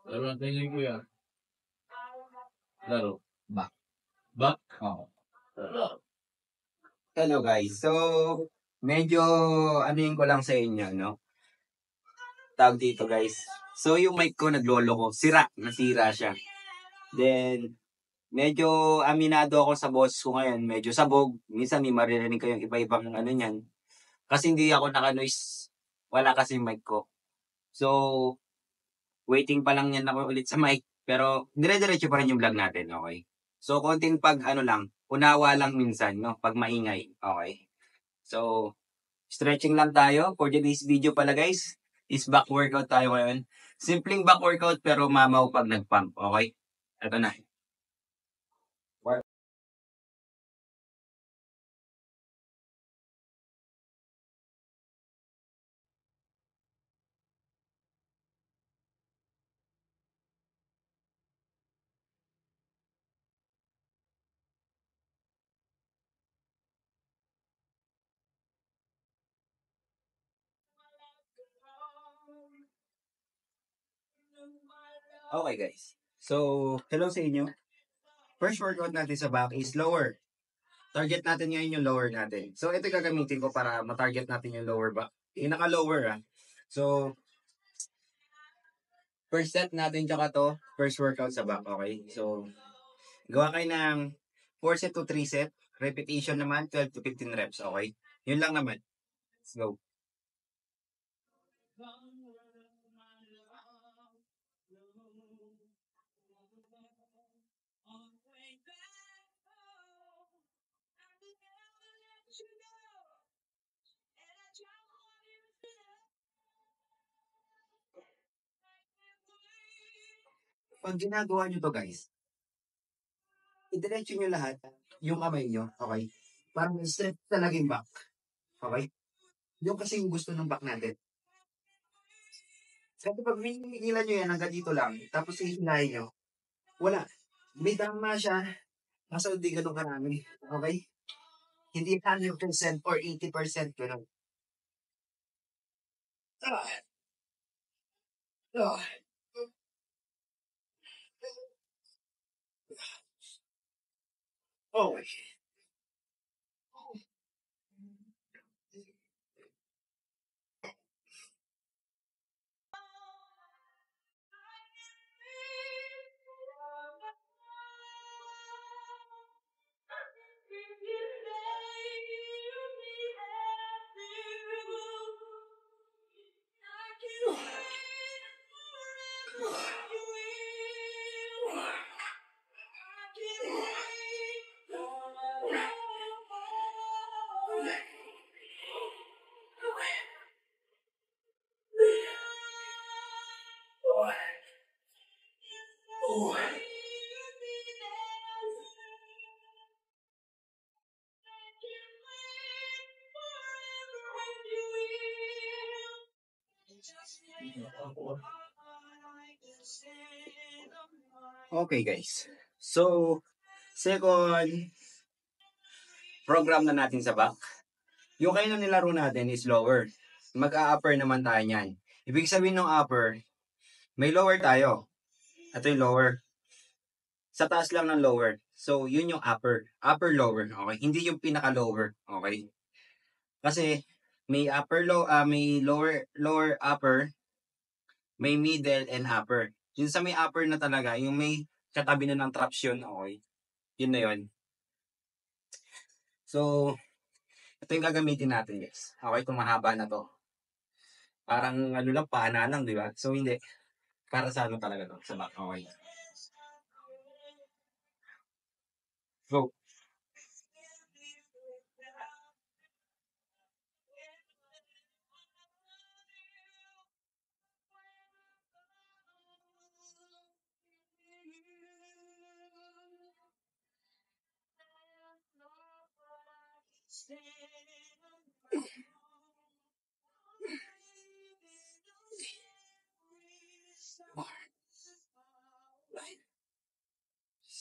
Laro natin yung kuya. Laro. Back. Back? Oo. Laro. Hello guys. So, medyo anuin ko lang sa inyo, no? Tawag dito guys. So, yung mic ko naglolo ko. Nasira siya. Then, medyo aminado ako sa boss ko ngayon. Medyo sabog. Minsan may maririnig kayong iba-ibang ano niyan. Kasi hindi ako naka-noise. Wala kasi mic ko. So, waiting pa lang yan ako ulit sa mic. Pero, dire-diretso pa rin yung vlog natin, okay? So, konting unawa lang minsan, no? Pag maingay, okay? So, stretching lang tayo. For today's video pala guys, is back workout tayo ngayon. Simpleng back workout pero mamaw pag nag-pump, okay? Ito na. Okay guys. So, hello sa inyo. First workout natin sa back is lower. Target natin ngayon yung lower natin. So, ito gagamitin ko para ma-target natin yung lower back. Naka-lower So, first set natin tsaka to, first workout sa back, okay? So, gawa kayo ng 4 set to 3 set. Repetition naman, 12 to 15 reps, okay? Yun lang naman. Let's go. Pag ginagawa nyo to guys, idiretso nyo lahat yung kamay nyo, okay? Parang straight talaga yung back, okay? Yung kasi yung gusto ng back natin. Kasi pag hinihilan nyo yan hanggang dito lang, tapos hihinahin nyo, wala. May tama siya, nasa hindi ganun karami, okay? Hindi 100% or 80% ganun. Ah, ah. Okay. Okay guys. So, second program na natin sa back. Yung kayo na nilaro natin is lower. Mag-a-upper naman tayo niyan. Ibig sabihin ng upper, may lower tayo. Ito yung lower. Sa taas lang ng lower. So, yun yung upper. Upper lower. Okay? Hindi yung pinaka-lower. Okay? Kasi, may may lower upper, may middle and upper. Yung sa may upper na talaga, yung may katabi na ng traps yun. Okay? Yun na yun. So, ito yung gagamitin natin guys. Okay? Itong mahaba na to. Parang ano lang, paana lang, di ba? So, hindi. Para sa ano talaga to? Sa back. Okay. Go.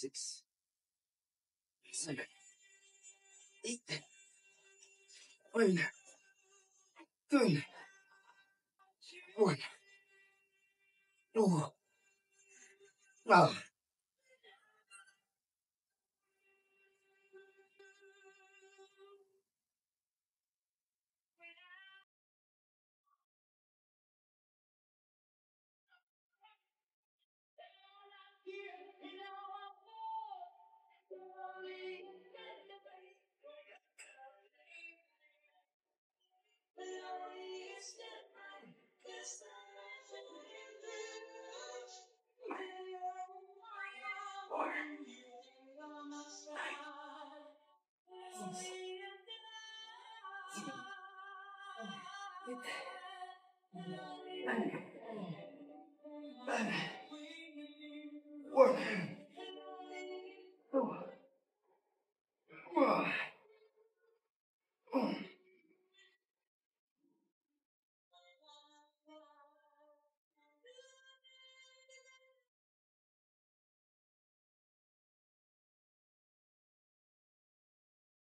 Six, seven, eight, one, two, one, two, Ah.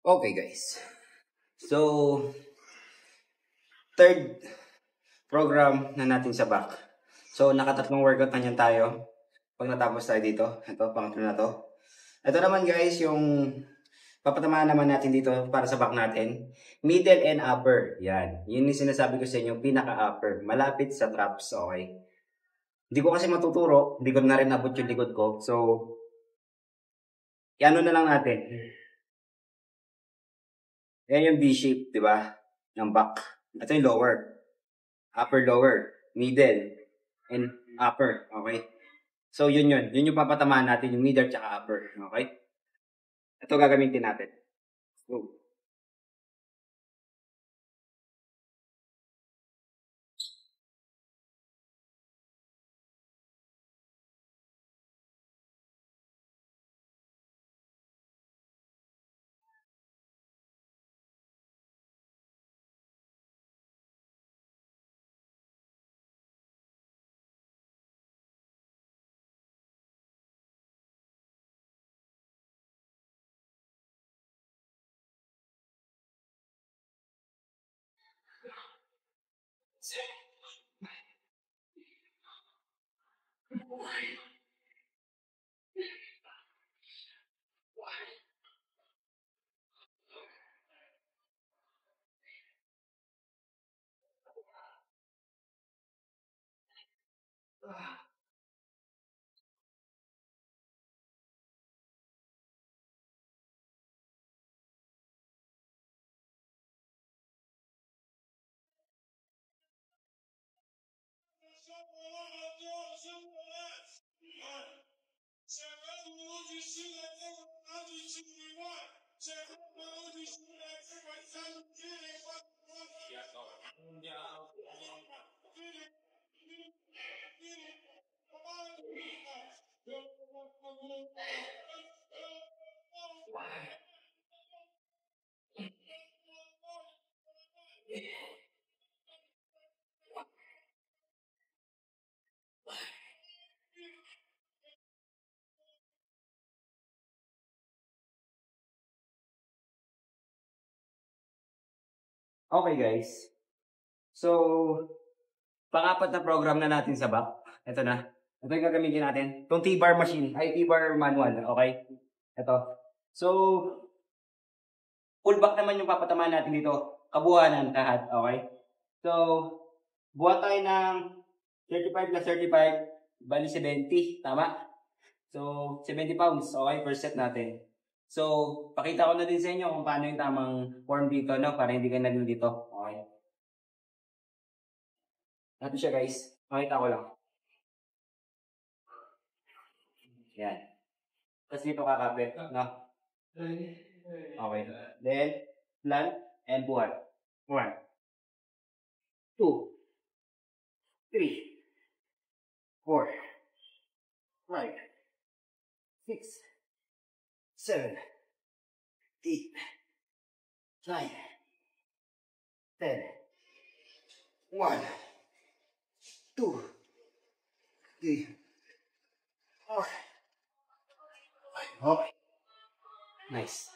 Okay, guys. So, third program na natin sa back. So, nakatatlong workout na yan tayo. Pag natapos tayo dito, ito, pangatlo na to. Ito naman guys, yung papatamaan naman natin dito para sa back natin. Middle and upper. Yan. Yun yung sinasabi ko sa inyo, pinaka-upper. Malapit sa traps, okay? Hindi ko kasi matuturo. Hindi ko na rin abot yung likod ko. So, yan na lang natin. Yan yung V-shape, di ba? Ng back. Ito yung lower. Upper, lower. Middle. And upper. Okay? So, yun yun. Yun yung papatamaan natin, yung middle tsaka upper. Okay? Ito gagamitin natin. Go. Okay guys. So, pang-apat na program na natin sa back. Ito na. Ito yung gagamitin natin. Itong T-bar machine. Ay, T-bar manual. Okay? Ito. So, full back naman yung papatamaan natin dito. Kabuuanan lahat. Okay? So, buhat tayo ng 35 plus 35. Bali 70. Tama? So, 70 pounds. Okay? First set natin. So, pakita ko na din sa inyo kung paano yung tamang form dito, no? Para hindi kayo nalilito. Okay? Ito siya guys. Pakita ko lang. Yan. Tapos dito kakapit. No? Okay. Then, plant and buhat. 1, 2, 3, 4, 5, 6, 7, 8, 9, 10. 1, 2, 3, 4. Okay. Nice.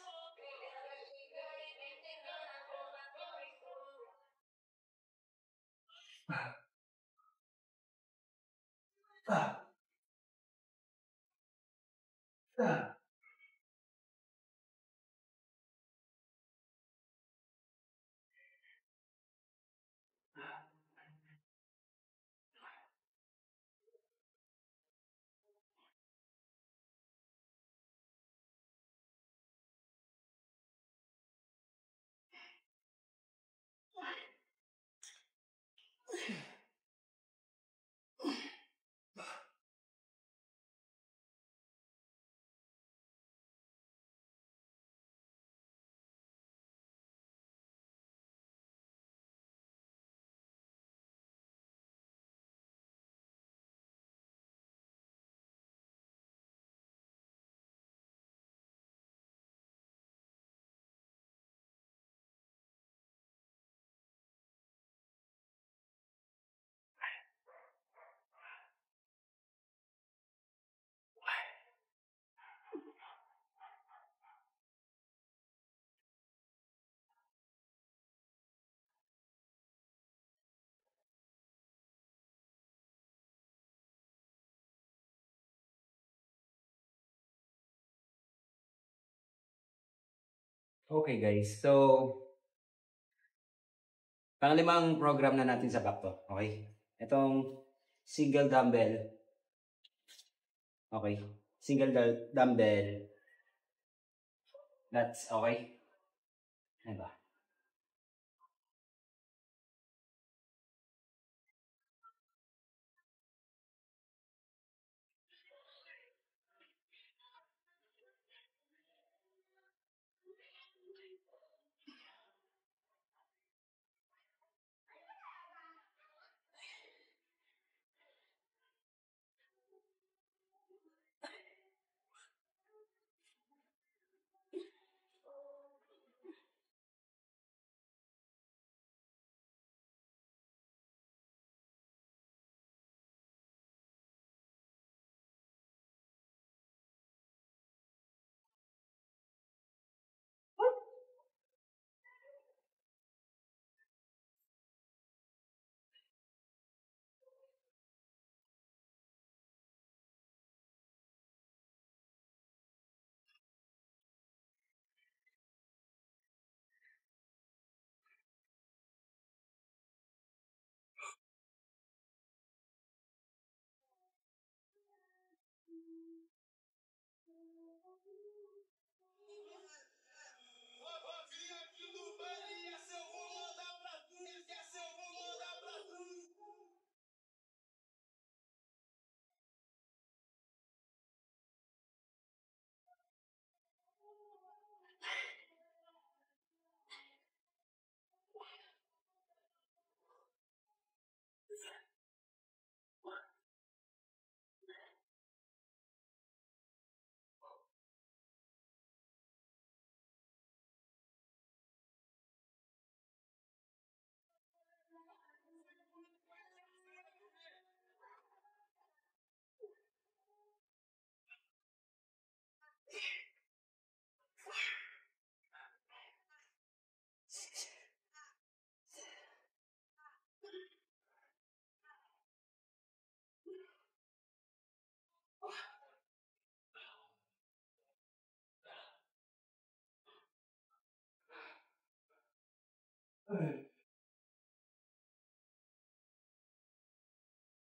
Okay guys, so panglimang program na natin sa back to. Okay? Itong single dumbbell. Okay? Dumbbell. That's okay? Ano ba?